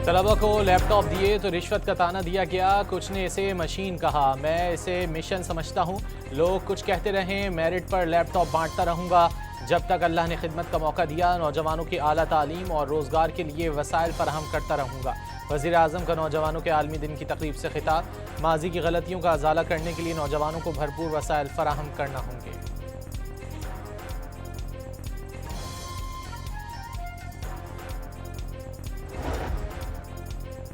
तलबा को लैपटॉप दिए तो रिश्वत का ताना दिया गया, कुछ ने इसे मशीन कहा, मैं इसे मिशन समझता हूँ। लोग कुछ कहते रहें, मेरिट पर लैपटॉप बांटता रहूँगा जब तक अल्लाह ने खिदमत का मौका दिया। नौजवानों की आला तालीम और रोज़गार के लिए वसाइल फराहम करता रहूँगा। वज़ीर आज़म का नौजवानों के आलमी दिन की तकरीब से खिताब। माजी की गलतियों का अजाला करने के लिए नौजवानों को भरपूर वसाइल फराहम करना होंगे।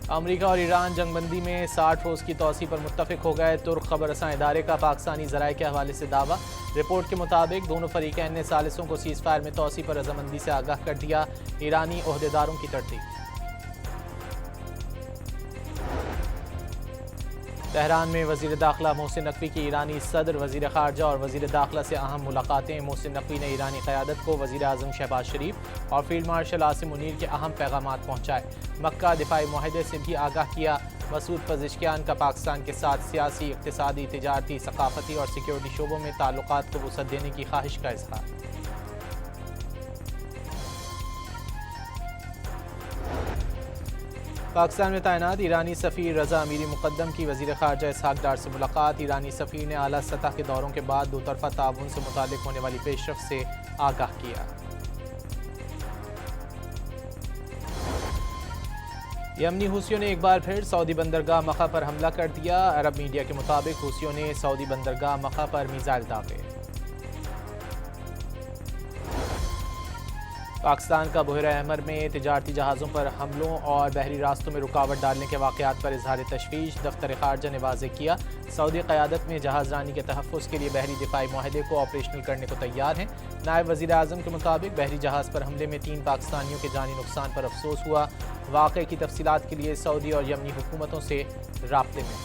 अमरीका और ईरान जंगबंदी में 60 रोज़ की तोसी पर मुत्तफिक हो गए। तुर्क खबर रसां इदारे का पाकिस्तानी ज़राए के हवाले से दावा। रिपोर्ट के मुताबिक दोनों फरीकैन ने सालिसों को सीज़ फायर में तोसी पर रजामंदी से आगाह कर दिया। ईरानी ओहदेदारों की तरतीब। तेहरान में वज़ीर दाखिला मोहसिन नकवी की ईरानी सदर, वज़ीर ख़ारजा और वज़ीर दाखिला से अहम मुलाकातें। मोहसिन नकवी ने ईरानी क़यादत को वज़ीर आज़म शहबाज शरीफ और फील्ड मार्शल आसिम मुनीर के अहम पैगामात पहुँचाए। मक्का दिफाई मुआहदे से भी आगाह किया। मसूद पज़िशकियान का पाकिस्तान के साथ सियासी, इक़्तिसादी, तिजारती, सक़ाफ़ती और सिक्योरिटी शोबों में ताल्लुक़ात को वुसअत देने की ख्वाहिश का इज़हार। पाकिस्तान में तैनात ईरानी सफ़ीर रज़ा अमीरी मुक़द्दम की वज़ीर ख़ारजा इसहाक़ डार से मुलाकात। ईरानी सफ़ीर ने आला सतह के दौरों के बाद दो तरफ़ा ताउन से मुताल्लिक़ होने वाली पेशरफ़ से आगाह किया। यमनी हूसियों ने एक बार फिर सऊदी बंदरगाह मक्का पर हमला कर दिया। अरब मीडिया के मुताबिक हूसियों ने सऊदी बंदरगाह मक्का पर मिसाइल दागे। पाकिस्तान का बहर अहमर में तिजारती जहाज़ों पर हमलों और बहरी रास्तों में रुकावट डालने के वाक़यात पर इजहार तशवीश। दफ्तर ख़ारजा ने वाज़ेह किया, सऊदी क़यादत में जहाज़ रानी के तहफ़्फ़ुज़ के लिए बहरी दिफाई मुआहदे को ऑपरेशनल करने को तैयार हैं। नायब वज़ीर आज़म के मुताबिक बहरी जहाज़ पर हमले में 3 पाकिस्तानियों के जानी नुकसान पर अफसोस हुआ। वाक़े की तफसीलात के लिए सऊदी और यमनी हुकूमतों से राब्ते में।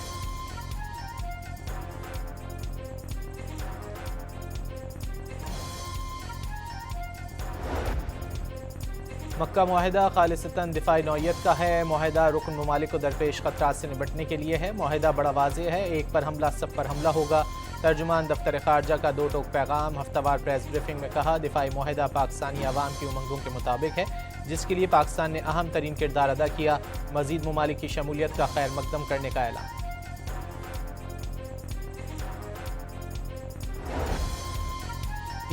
मक्का मुआहिदा खालिसतन दिफाई नौयत का है। मुआहिदा रुकन ममालिक को दरपेश ख़तरात से निपटने के लिए है। मुआहिदा बड़ा वाज़ेह है, एक पर हमला सब पर हमला होगा। तर्जुमान दफ्तर ख़ारजा का 2 टोक पैगाम। हफ्तावार प्रेस ब्रीफिंग में कहा, दिफाई मुआहिदा पाकिस्तानी अवाम की उमंगों के मुताबिक है, जिसके लिए पाकिस्तान ने अहम तरीन किरदार अदा किया। मज़ीद ममालिक की शमूलियत का खैर मकदम करने का ऐलान।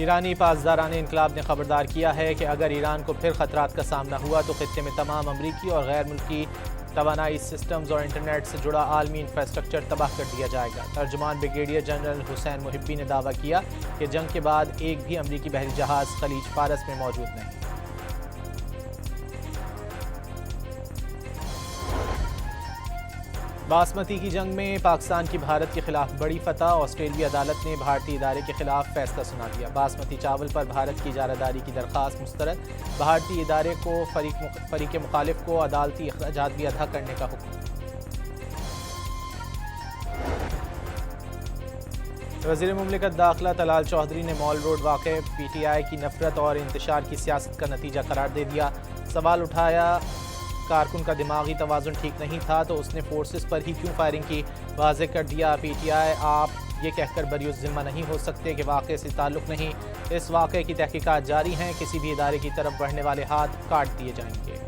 ईरानी पासदारान इनकलाब ने खबरदार किया है कि अगर ईरान को फिर ख़तरात का सामना हुआ तो ख़ित्ते में तमाम अमरीकी और गैर मुल्की तवानाई सिस्टम्स और इंटरनेट से जुड़ा आलमी इंफ्रास्ट्रक्चर तबाह कर दिया जाएगा। तर्जुमान ब्रिगेडियर जनरल हुसैन मुहिब्बी ने दावा किया कि जंग के बाद एक भी अमरीकी बहरी जहाज़ खलीज फारस में मौजूद नहीं। बासमती की जंग में पाकिस्तान की भारत के खिलाफ बड़ी फतह। ऑस्ट्रेलिया अदालत ने भारतीय इदारे के खिलाफ फैसला सुना दिया। बासमती चावल पर भारत की इजारादारी की दरख्वास्त मुस्तरद। भारतीय इदारे को फरीक मुखालिफ को अदालती अखराजात भी अदा करने का हुक्म। वज़ीर मुमलिकत दाखिला तलाल चौधरी ने मॉल रोड वाक़े PTI की नफरत और इंतशार की सियासत का नतीजा करार दे दिया। सवाल उठाया, कारकुन का दिमागी तवाज़ुन ठीक नहीं था तो उसने फोर्सेस पर ही क्यों फायरिंग की। वाज़ेह कर दिया, PTI आप ये कहकर बरी ज़िम्मा नहीं हो सकते कि वाक़े से ताल्लुक़ नहीं। इस वाक़े की तहकीकात जारी हैं, किसी भी इदारे की तरफ बढ़ने वाले हाथ काट दिए जाएंगे।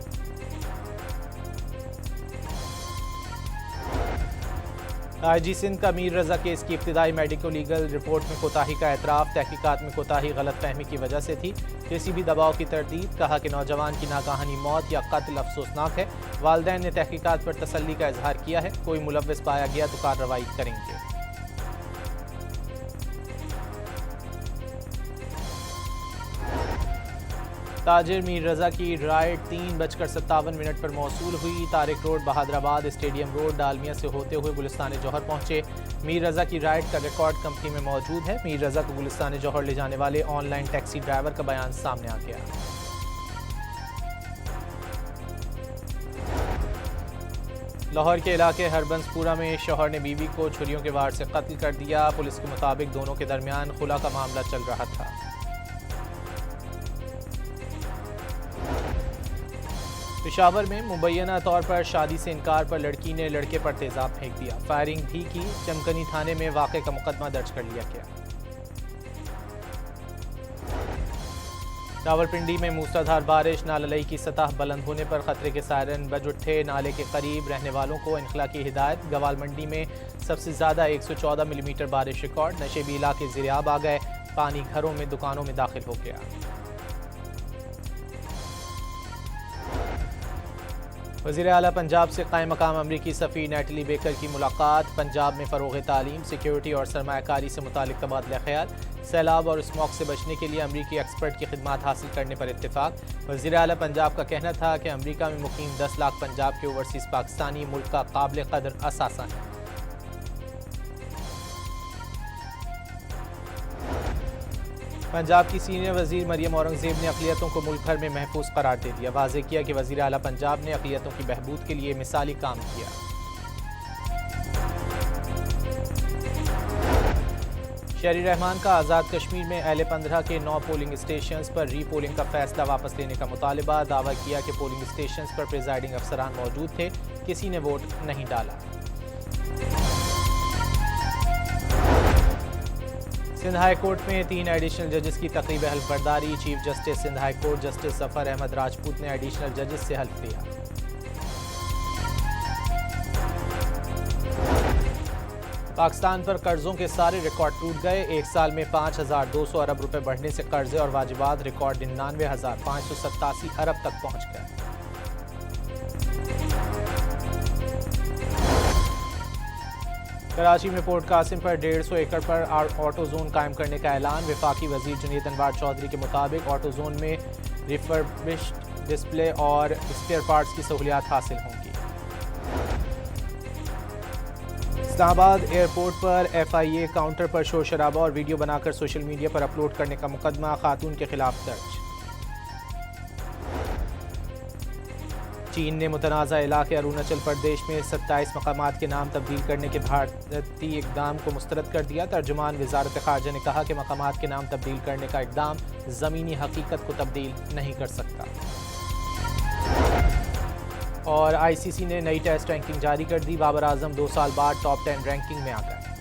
IG सिंध का मीर रज़ा केस की इब्तिदाई मेडिको लीगल रिपोर्ट में कोताही का एतराफ़। तहकीकात में कोताही गलत फहमी की वजह से थी, किसी भी दबाव की तरदीद। कहा कि नौजवान की नाकाहानी मौत या कत्ल अफसोसनाक है। वालिदैन ने तहकीकात पर तसल्ली का इजहार किया है, कोई मुलव्विस पाया गया तो कार्रवाई करेंगे। ताजिर मीर रज़ा की राइड 3:57 पर मौसूल हुई। Tariq road, Bahadurabad, stadium road, Dalmia से होते हुए गुलिस्तान जौहर पहुंचे। मीर रज़ा की राइड का रिकॉर्ड कंपनी में मौजूद है। मीर रज़ा को गुलिस्तान जौहर ले जाने वाले ऑनलाइन टैक्सी ड्राइवर का बयान सामने आ गया। लाहौर के इलाके हरबंसपुरा में शौहर ने बीवी को छुरियों के वार से कत्ल कर दिया। पुलिस के मुताबिक दोनों के दरमियान खुला का मामला चल रहा था। पेशावर में मुबैना तौर पर शादी से इनकार पर लड़की ने लड़के पर तेजाब फेंक दिया। फायरिंग भी की। चमकनी थाने में वाक़े का मुकदमा दर्ज कर लिया गया। रावलपिंडी में मूसलाधार बारिश, नाललई की सतह बुलंद होने पर खतरे के सायरन बज उठे। नाले के करीब रहने वालों को इनखला की हिदायत। गवाल मंडी में सबसे ज़्यादा 114 मिलीमीटर बारिश रिकॉर्ड। नशेबी इलाके ज़ेर-ए-आब आ गए। पानी घरों में, दुकानों में दाखिल हो गया। वज़ीर आला पंजाब से कायम मकाम अमरीकी सफ़ीर नेटली बेकर की मुलाकात। पंजाब में फ़रोग़ तालीम, सिक्योरिटी और सरमायाकारी से मुतालिक तबादला ख्याल। सैलाब और स्मॉग से बचने के लिए अमरीकी एक्सपर्ट की खिदमात हासिल करने पर इत्तेफाक। वज़ीर आला पंजाब का कहना था कि अमरीका में मुकीम 10 लाख पंजाब के ओवरसीज़ पाकिस्तानी मुल्क का काबिल कदर असासा है। पंजाब की सीनियर वज़ीर मरियम औरंगज़ेब ने अक़लियतों को मुल्क भर में महफूज करार दे दिया। वाज़ेह किया कि वज़ीर आला पंजाब ने अक़लियतों की बहबूद के लिए मिसाली काम किया। शहरी रहमान का आज़ाद कश्मीर में अहले 15 के 9 पोलिंग स्टेशंस पर री पोलिंग का फैसला वापस लेने का मुतालबा। दावा किया कि पोलिंग स्टेशंस पर प्रिजाइडिंग अफसरान मौजूद थे, किसी ने वोट नहीं डाला। सिंध हाई कोर्ट में 3 एडिशनल जजेस की तकरीब हल्फ बर्दारी। Chief justice Sindh high court justice Zafar Ahmed Rajput ने एडिशनल जजेस से हल्फ लिया। पाकिस्तान पर कर्जों के सारे रिकॉर्ड टूट गए। एक साल में 5,200 अरब रुपए बढ़ने से कर्जे और वाजिबात रिकॉर्ड 99,587 अरब तक पहुंच गए। कराची में पोर्ट कासिम पर 150 एकड़ पर ऑटो जोन कायम करने का ऐलान। वफाकी वजीर जुनैद अनवार चौधरी के मुताबिक ऑटो जोन में रिफर्बिश्ड डिस्प्ले और स्पेयर पार्ट्स की सहूलियात हासिल होंगी। इस्लामाबाद एयरपोर्ट पर FIA काउंटर पर शोर शराबा और वीडियो बनाकर सोशल मीडिया पर अपलोड करने का मुकदमा खातून के खिलाफ दर्ज। चीन ने मुतनाज़ा इलाके अरुणाचल प्रदेश में 27 मकामात के नाम तब्दील करने के भारतीय इक़दाम को मुस्तरद कर दिया। तर्जुमान वज़ारत ख़ारजा ने कहा कि मकामात के नाम तब्दील करने का इक़दाम ज़मीनी हकीकत को तब्दील नहीं कर सकता। और ICC ने नई टेस्ट रैंकिंग जारी कर दी। बाबर आजम 2 साल बाद टॉप 10 रैंकिंग में आ गए।